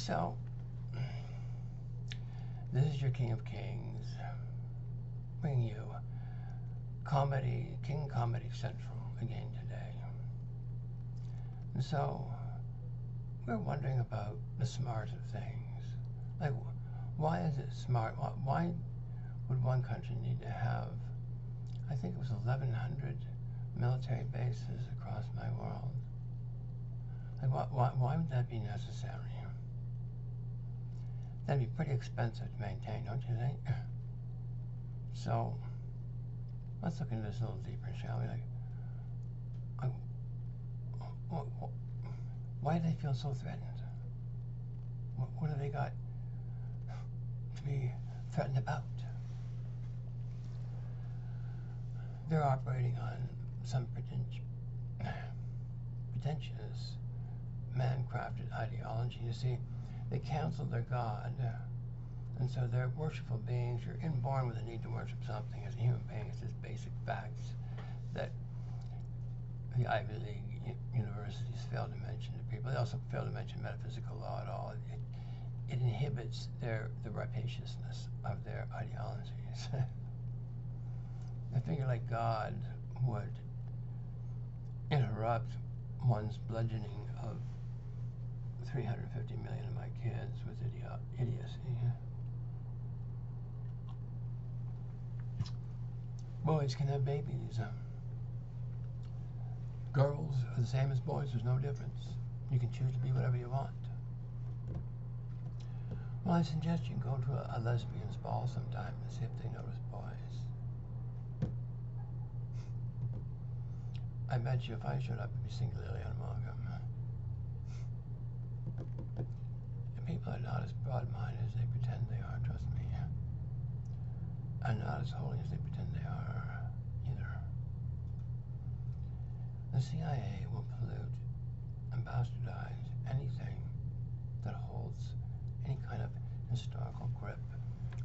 So, this is your King of Kings, bringing you Comedy, King Comedy Central again today. And so, we're wondering about the smart of things. Like, why is it smart? Why would one country need to have, I think it was 1,100 military bases across my world? Like, why would that be necessary? That'd be pretty expensive to maintain, don't you think? So, let's look into this a little deeper, shall we? Why do they feel so threatened? What have they got to be threatened about? They're operating on some pretentious, man-crafted ideology. You see, they canceled their God, and so they're worshipful beings. You're inborn with a need to worship something as a human being. It's just basic facts that the Ivy League universities fail to mention to people. They also fail to mention metaphysical law at all. It inhibits the rapaciousness of their ideologies. I figure like God would interrupt one's bludgeoning of 350 million of my kids with idiocy. Boys can have babies. Girls are the same as boys. There's no difference. You can choose to be whatever you want. Well, I suggest you go to a lesbian's ball sometime and see if they notice boys. I bet you if I showed up, it'd be singularly unwelcome. And people are not as broad-minded as they pretend they are, trust me. And not as holy as they pretend they are, either. The CIA will pollute and bastardize anything that holds any kind of historical grip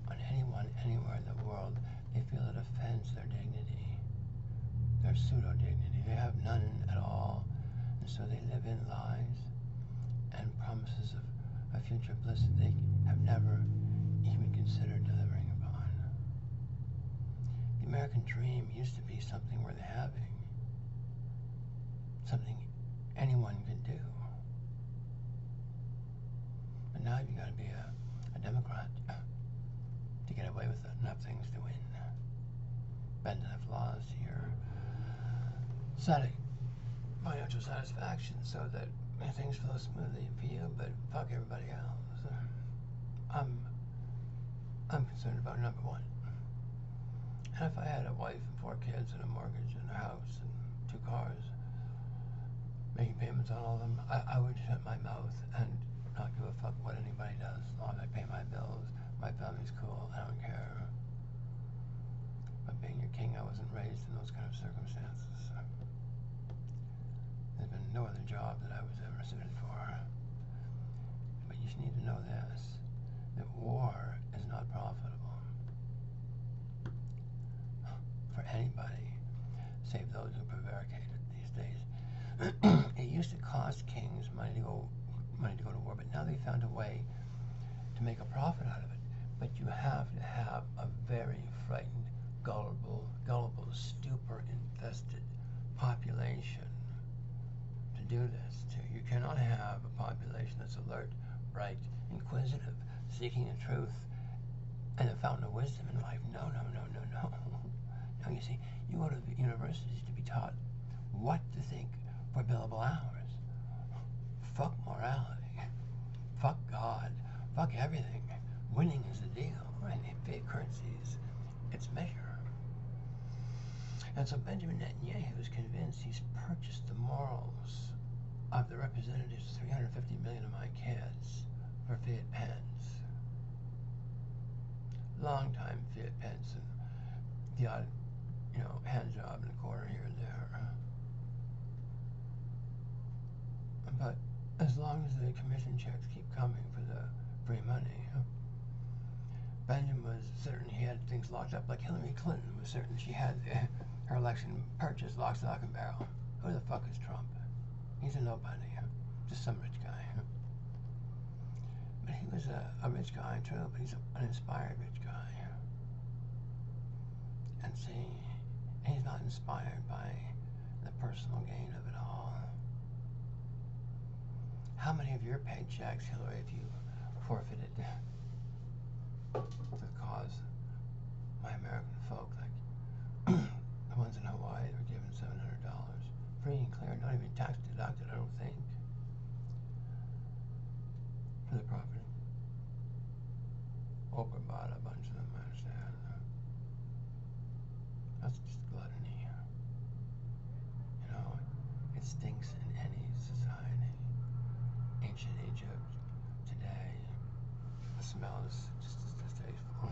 on anyone anywhere in the world. They feel it offends their dignity, their pseudo-dignity. They have none at all, and so they live in lies and promises of future bliss that they have never even considered delivering upon. The American dream used to be something worth having, something anyone could do. But now you've got to be a Democrat to get away with it and have things to win. Bend enough laws to your financial satisfaction so that things flow smoothly for you, but fuck everybody else. I'm concerned about number one. And if I had a wife and 4 kids and a mortgage and a house and 2 cars, making payments on all of them, I would shut my mouth and not give a fuck what anybody does. As long as I pay my bills, my family's cool, I don't care. But being your king, I wasn't raised in those kind of circumstances. There's been no other job that I was ever suited for. But you need to know this, that war is not profitable for anybody, save those who prevaricated these days. It used to cost kings money to go to war, but now they found a way to make a profit out of it. But you have to have a very frightened, gullible, stupor-infested population to do this to. You cannot have a population that's alert, bright, inquisitive, seeking the truth and the fountain of wisdom in life. No. Now, you see, you go to the universities to be taught what to think for billable hours. Fuck morality. Fuck God. Fuck everything. Winning is the deal, right? In fiat currencies, it's measure. And so Benjamin Netanyahu is convinced he's purchased the morals of the representatives of 350 million of my kids for fiat pence. Long-time fiat pence and the odd, hand job in a corner here and there. But as long as the commission checks keep coming for the free money, Benjamin was certain he had things locked up, like Hillary Clinton was certain she had her election purchased lock, stock, and barrel. Who the fuck is Trump? He's a nobody, just some rich guy. was a rich guy too, but he's an inspired rich guy. And see, he's not inspired by the personal gain of it all. How many of your paychecks, Hillary, if you forfeited to the cause, my American folk, like the ones in Hawaii, were given $700, free and clear, not even tax deducted, I don't think, for the property. Oprah bought a bunch of them, I understand. That's just gluttony. You know, it stinks in any society. Ancient Egypt, today, the smell is just as distasteful.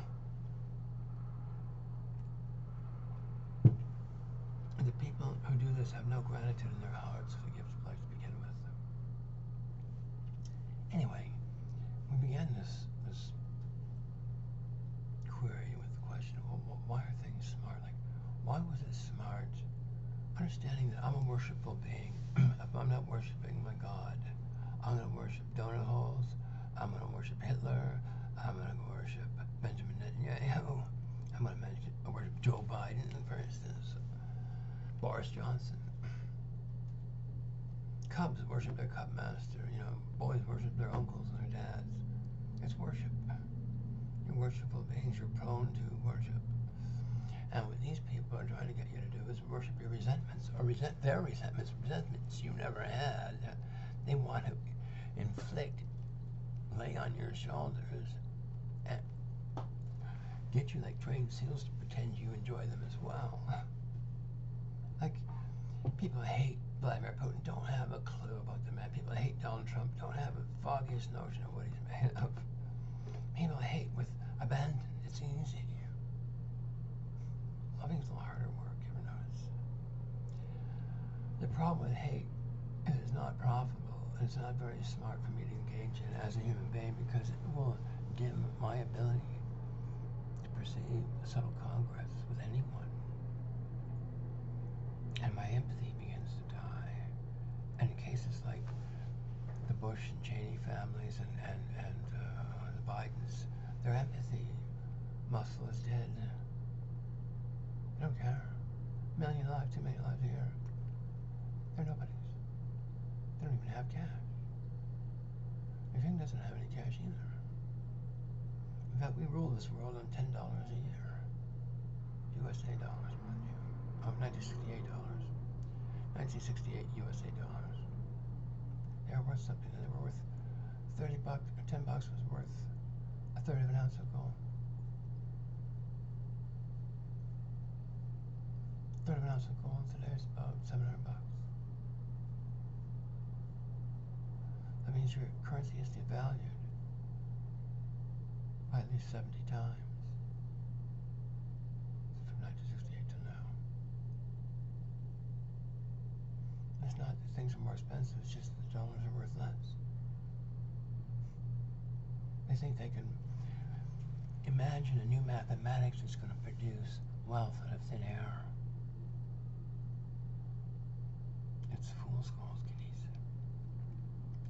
The people who do this have no gratitude in their hearts for the gift of life to begin with. Anyway, we began this query with the question of, well, why are things smart? Like, why was it smart? Understanding that I'm a worshipful being. If I'm not worshiping my God, I'm going to worship donut holes, I'm going to worship Hitler, I'm going to worship Benjamin Netanyahu, I'm going to worship Joe Biden, for instance, Boris Johnson. Cubs worship their cub master, you know, boys worship their uncles and their dads. It's worship. You're worshipful beings, you're prone to worship. And what these people are trying to get you to do is worship your resentments, or resent their resentments you never had. They want to inflict, lay on your shoulders, and get you like trained seals to pretend you enjoy them as well. Like, people hate Vladimir Putin, don't have a clue about the man. People hate Donald Trump, don't have a foggiest notion of what he's made of. People hate with abandon. It's easy. Loving's a little harder work, you ever notice? The problem with hate is it's not profitable. It's not very smart for me to engage in as a human being, because it will dim my ability to perceive subtle congress with anyone. And my empathy begins to die. And in cases like the Bush and Cheney families and the Bidens, their empathy muscle is dead. They don't care. 1 million lives, 2 million lives a year. They're nobodies. They don't even have cash. Your king doesn't have any cash either. In fact, we rule this world on $10 a year. USA dollars, mind you. Oh, $1968. 1968 USA dollars. They were worth something. They were worth $30 or $10 was worth a third of an ounce of gold. A third of an ounce of gold today is about $700. That means your currency is devalued by at least 70 times from 1968 to now. It's not that things are more expensive, it's just that the dollars are worth less. They think they can imagine a new mathematics that's going to produce wealth out of thin air. It's fool's gold, kiddies.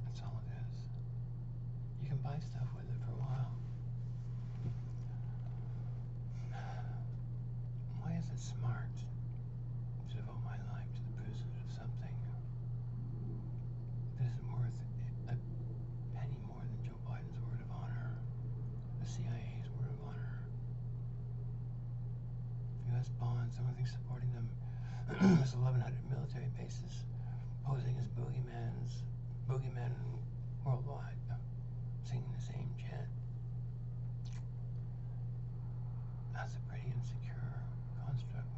That's all it is. You can buy stuff with it for a while. Why is it smart to devote my life to the pursuit of something that isn't worth a penny more than Joe Biden's word of honor, the CIA's word of honor, U.S. bonds, the only thing supporting them is 1,100 military bases posing as boogeymen worldwide, singing the same chant. That's a pretty insecure construct.